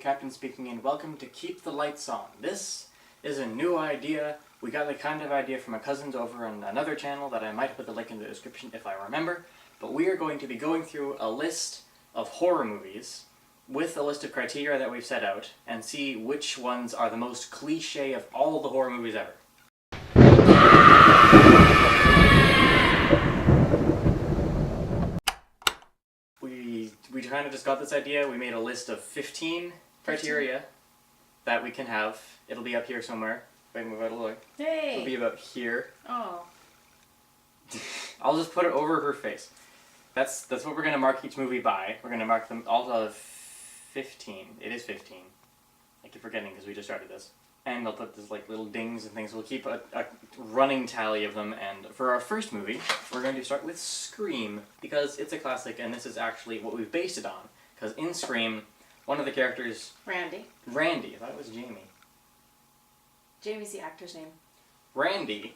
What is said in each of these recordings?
Captain speaking, and welcome to Keep the Lights On. This is a new idea. We got the kind of idea from my cousins over on another channel that I might put the link in the description if I remember. But we are going to be going through a list of horror movies with a list of criteria that we've set out and see which ones are the most cliche of all the horror movies ever. We kind of just got this idea. We made a list of 15 criteria that we can have. It'll be up here somewhere. Wait, move out a little. Hey! It'll be about here. Oh. I'll just put it over her face. That's what we're going to mark each movie by. We're going to mark them all of 15. It is 15. I keep forgetting because we just started this. And they'll put this like little dings and things. We'll keep a running tally of them. And for our first movie, we're going to start with Scream because it's a classic, and this is actually what we've based it on. Because in Scream, one of the characters, Randy. I thought it was Jamie. Jamie's the actor's name. Randy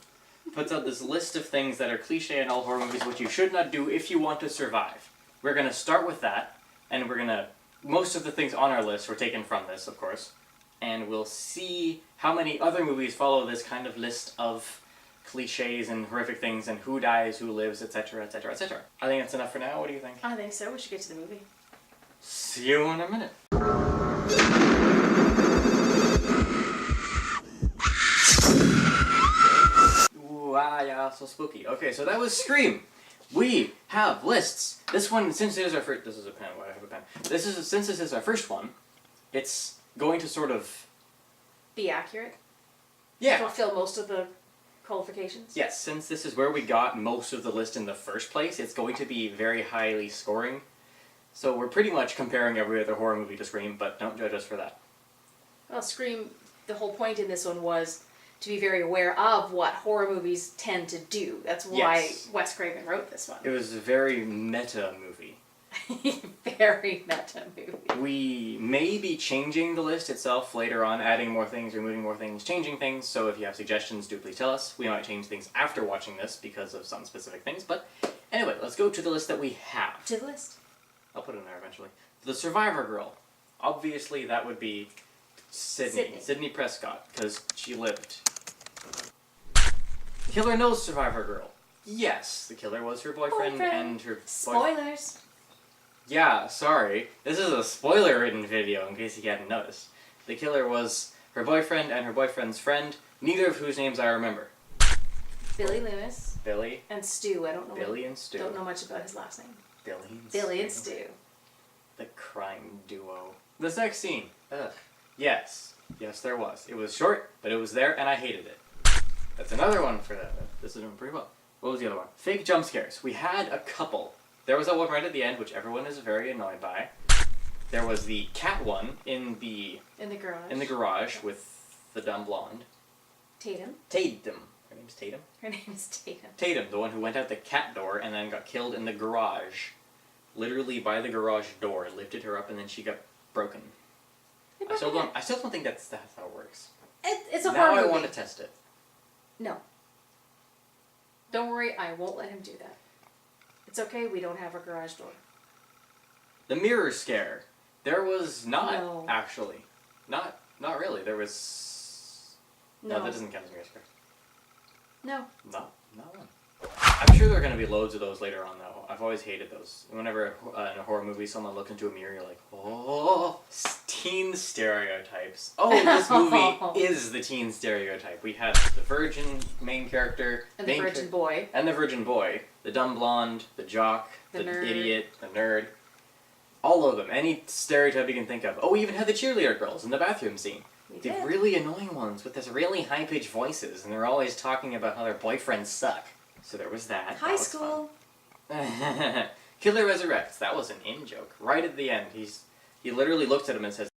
puts out this list of things that are cliche in all horror movies, which you should not do if you want to survive. We're going to start with that, and we're going to... Most of the things on our list were taken from this, of course. And we'll see how many other movies follow this kind of list of cliches and horrific things and who dies, who lives, etc., etc., etc. I think that's enough for now. What do you think? I think so. We should get to the movie. See you in a minute. Ooh, yeah, so spooky. Okay, so that was Scream. We have lists. This one, since it is our first... This is a pen. Why do I have a pen? Since this is our first one, it's going to sort of... Be accurate? Yeah. Fulfill most of the qualifications? Yes, since this is where we got most of the list in the first place, it's going to be very highly scoring. So we're pretty much comparing every other horror movie to Scream, but don't judge us for that. Well, Scream, the whole point in this one was to be very aware of what horror movies tend to do. That's why Wes Craven wrote this one. It was a very meta movie. Very meta movie. We may be changing the list itself later on, adding more things, removing more things, changing things, so if you have suggestions, do please tell us. We might change things after watching this because of some specific things, but anyway, let's go to the list that we have. To the list. I'll put it in there eventually. The Survivor Girl. Obviously that would be Sydney Prescott, because she lived. The killer knows Survivor Girl. Yes, the killer was her boyfriend. And her... Spoilers! Yeah, sorry. This is a spoiler-ridden video, in case you hadn't noticed. The killer was her boyfriend and her boyfriend's friend, neither of whose names I remember. Billy Loomis. Billy. And Stu. I don't know. Billy and Stu. Don't know much about his last name. Billy and Stu. The crime duo. The sex scene. Ugh. Yes. Yes, there was. It was short, but it was there, and I hated it. That's another one for that. This is doing pretty well. What was the other one? Fake jump scares. We had a couple. There was that one right at the end, which everyone is very annoyed by. There was the cat one in the garage with the dumb blonde. Tatum. Her name's Tatum? Her name is Tatum. Tatum, the one who went out the cat door and then got killed in the garage. Literally by the garage door. It lifted her up and then she got broken. I still don't think that's how it works. It's a horror movie. Now I want to test it. No. Don't worry, I won't let him do that. It's okay, we don't have a garage door. The mirror scare. There was not, No. actually. Not really. There was... No, that doesn't count as a mirror scare. No. Not one. I'm sure there are going to be loads of those later on, though. I've always hated those. Whenever in a horror movie someone looks into a mirror, you're like, oh, teen stereotypes. Oh, this movie is the teen stereotype. We had the virgin main character. And the virgin boy. And the virgin boy. The dumb blonde, the jock, the idiot, the nerd. All of them. Any stereotype you can think of. Oh, we even had the cheerleader girls in the bathroom scene. The really annoying ones with this really high-pitched voices, and they're always talking about how their boyfriends suck. So there was that. High school. Killer resurrects. That was an in-joke. Right at the end, he literally looks at him and says,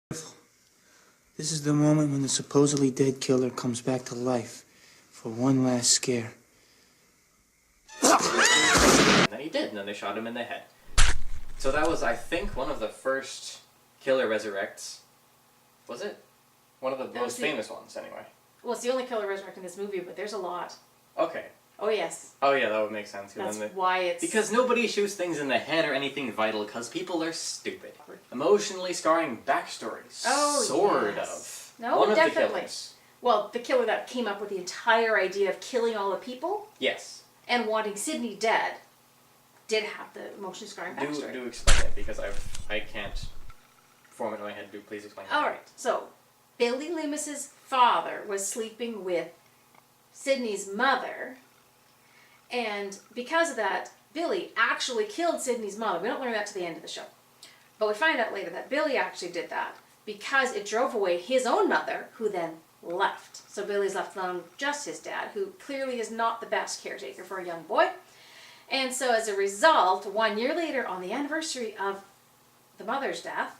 "This is the moment when the supposedly dead killer comes back to life for one last scare." And then he did, and then they shot him in the head. So that was, I think, one of the first Killer Resurrects. Was it? One of the most famous ones, anyway. Well, it's the only killer resurrect in this movie, but there's a lot. Okay. Oh yes, Oh yeah, that would make sense. 'Cause that's then why it's because nobody shoots things in the head or anything vital because people are stupid. Emotionally scarring backstories. Oh, Sort yes. of. No, One of definitely. the killers. well, the killer that came up with the entire idea of killing all the people Yes. and wanting Sydney dead did have the emotionally scarring Do backstory. explain it because I can't form it in my head. Do please explain it. All right, so Billy Loomis's father was sleeping with Sydney's mother, and because of that, Billy actually killed Sydney's mother. We don't learn that to the end of the show, but we find out later that Billy actually did that because it drove away his own mother, who then left. So Billy's left alone, just his dad, who clearly is not the best caretaker for a young boy. And so as a result, 1 year later, on the anniversary of the mother's death,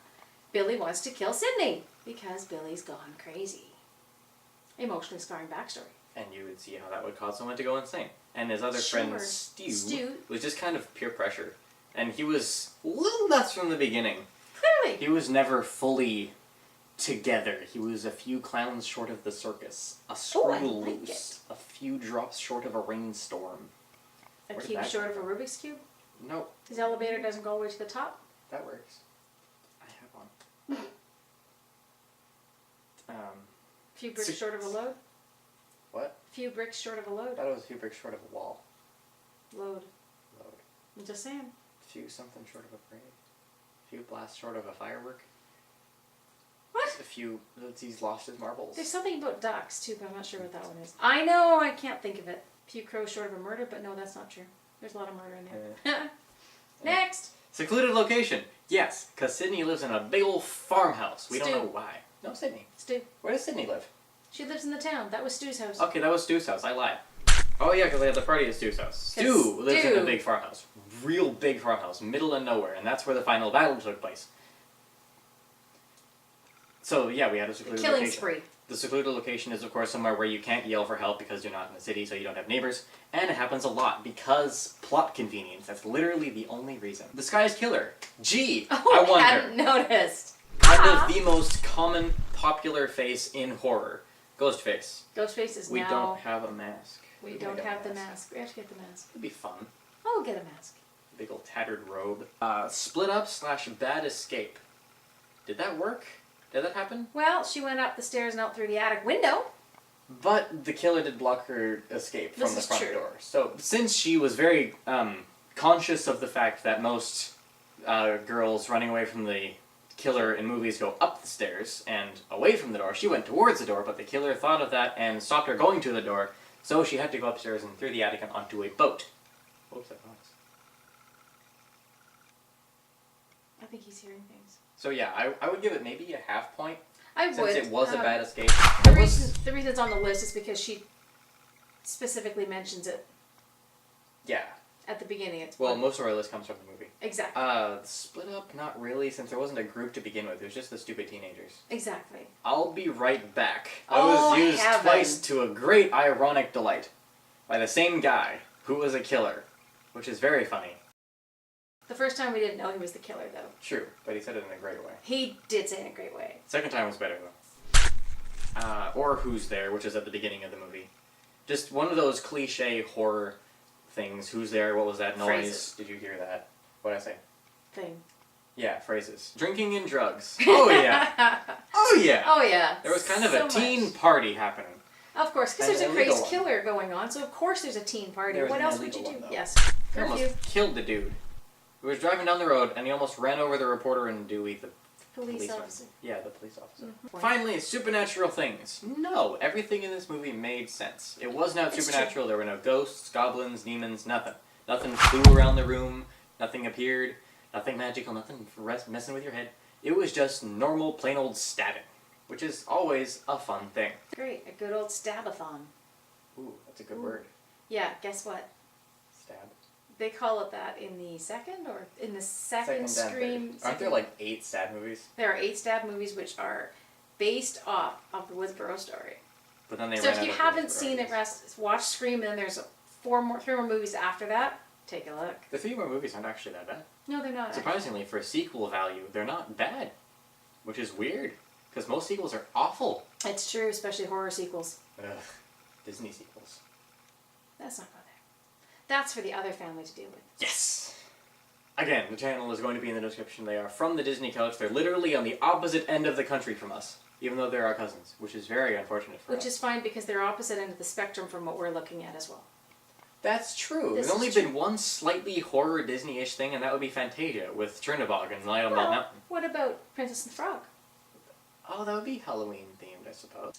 Billy wants to kill Sydney because Billy's gone crazy. Emotionally scarring backstory. And you would see how that would cause someone to go insane. And his other Sure. friend, Stu, Stu. was just kind of peer pressure. And he was a little nuts from the beginning. Clearly. He was never fully together. He was a few clowns short of the circus. A screw I like loose. A few drops short of a rainstorm. A Where did cube that short of come a Rubik's Cube. No, His elevator doesn't go all the way to the top. that works. I have one. A few bricks Six- short of a load. What? A few bricks short of a I load. thought it was a few bricks short of a wall. Load. Load. I'm just saying. A few something short of a parade. A few blasts short of a firework. What? A few. He's lost his marbles. There's something about ducks too, but I'm not sure what that one is. I know, I can't think of it. A few crows short of a murder, but no, that's not true. There's a lot of murder in there. Next. Secluded location. Yes, because Sydney lives in a big old farmhouse. We don't Stu. know why. No, Sydney. Stu. Where does Sydney live? She lives in the town. That was Stu's house. Okay, that was Stu's house. I lied. Oh yeah, because they had the party at Stu's house. Stu lives in a Stu. big farmhouse. Real big farmhouse. Middle of nowhere. And that's where the final battle took place. So yeah, we had a secluded Killing location. spree. The secluded location is, of course, somewhere where you can't yell for help because you're not in the city, so you don't have neighbors. And it happens a lot because plot convenience. That's literally the only reason. The Sky's Killer. Gee, Oh, I wonder. hadn't noticed. Kind Ah. of the most common, popular face in horror. Ghostface. Ghostface is We now. don't have a mask. We We don't made a have the mask. mask. We have to get the mask. It'd be fun. Oh, we'll get a mask. Big old tattered robe. Split up / bad escape. Did that work? Did that happen? Well, she went up the stairs and out through the attic window. But the killer did block her escape from This the is front true. door. So since she was very conscious of the fact that most girls running away from the killer in movies go up the stairs and away from the door, she went towards the door, but the killer thought of that and stopped her going to the door, so she had to go upstairs and through the attic and onto a boat. What was that noise? I think he's hearing things. So yeah, I would give it maybe a half point, I since would. it was a bad escape. The It was- reason it's on the list is because she specifically mentions it yeah. at the beginning. It's Well, one- most of our list comes from the movie. exactly. Split up, not really, since there wasn't a group to begin with. It was just the stupid teenagers. Exactly. I'll be right back. Oh, I was used heaven. twice to a great ironic delight by the same guy who was a killer, which is very funny. The first time we didn't know he was the killer, though. True, but he said it in a great way. He did say it in a great way. Second time was better though. Or Who's There, which is at the beginning of the movie. Just one of those cliche horror things. Who's there? What was that noise? Phrases. Did you hear that? What'd I say? Thing. Yeah, phrases. Drinking and drugs. Oh yeah. Oh yeah. Oh yeah. There was kind of So a teen much. party happening. Of course, because An there's a illegal crazy one. killer going on, so of course there's a teen party. There was What an else would you illegal do? one, though. Yes. He almost Curfew. killed the dude. He was driving down the road and he almost ran over the reporter and Dewey, the Police policeman. officer. Yeah, the police officer. Mhm. Finally, supernatural things. No, everything in this movie made sense. It was not It's supernatural. There were no ghosts, goblins, demons, nothing. Nothing flew around the room. Nothing appeared. Nothing magical. Nothing messing with your head. It was just normal, plain old stabbing, which is always a fun thing. Great, a good old stabathon. Ooh, that's a good Ooh. word. Yeah, guess what? Stab. They call it that in the second or in the second and Scream. third. Aren't there like 8 stab movies? There are 8 stab movies which are based off of the Woodsboro story. But then they So ran if out you of haven't those seen it, varieties. watch Scream, and then there's 3 more movies after that. Take a look. The 3 more movies aren't actually that bad. No, they're not. Surprisingly, for sequel value, they're not bad. Which is weird, because most sequels are awful. It's true, especially horror sequels. Ugh, Disney sequels. Let's not go there. That's for the other family to deal with. Yes! Again, the channel is going to be in the description. They are from the Disney couch. They're literally on the opposite end of the country from us, even though they're our cousins, which is very unfortunate for us. Which is fine because they're opposite end of the spectrum from what we're looking at as well. That's true. This There's only is been true. one slightly horror Disney-ish thing, and that would be Fantasia with Chernobog and Light on Bald Well, Mountain. what about Princess and the Frog? Oh, that would be Halloween-themed, I suppose.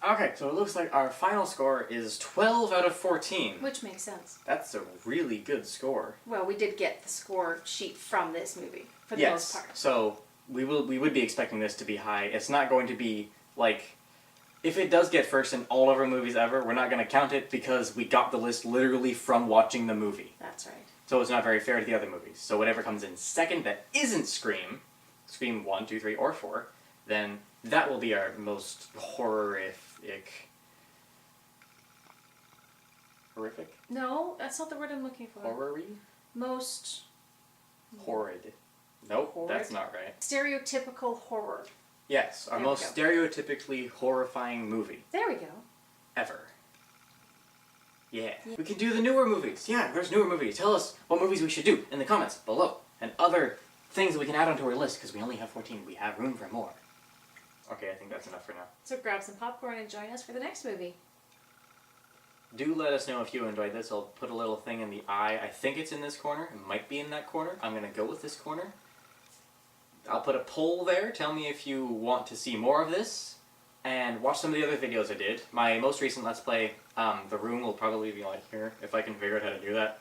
Okay, so it looks like our final score is 12 out of 14. Which makes sense. That's a really good score. Well, we did get the score sheet from this movie, for the Yes, most part. so we would be expecting this to be high. It's not going to be, like, if it does get first in all of our movies ever, we're not going to count it because we got the list literally from watching the movie. That's right. So it's not very fair to the other movies. So whatever comes in second that isn't Scream, Scream 1, 2, 3, or 4, then that will be our most horrific. Horrific? No, that's not the word I'm looking for. Horror-y? Most Horrid. Nope, Horrid? that's not right. stereotypical horror. Yes, our There we most stereotypically horrifying movie There we go. ever. Yeah. We can do the newer movies. Yeah, there's newer movies. Tell us what movies we should do in the comments below. And other things that we can add onto our list, because we only have 14. We have room for more. Okay, I think that's enough for now. So grab some popcorn and join us for the next movie. Do let us know if you enjoyed this. I'll put a little thing in the eye. I think it's in this corner. It might be in that corner. I'm going to go with this corner. I'll put a poll there. Tell me if you want to see more of this. And watch some of the other videos I did. My most recent Let's Play, The Room, will probably be on here if I can figure out how to do that.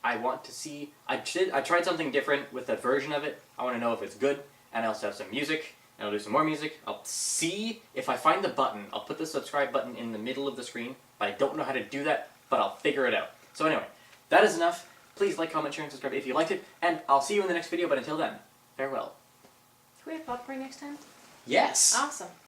I want to see... I tried something different with that version of it. I want to know if it's good. And I also have some music. And I'll do some more music. I'll see if I find the button. I'll put the subscribe button in the middle of the screen. But I don't know how to do that, but I'll figure it out. So anyway, that is enough. Please like, comment, share, and subscribe if you liked it. And I'll see you in the next video, but until then, farewell. Can we have popcorn next time? Yes! Awesome.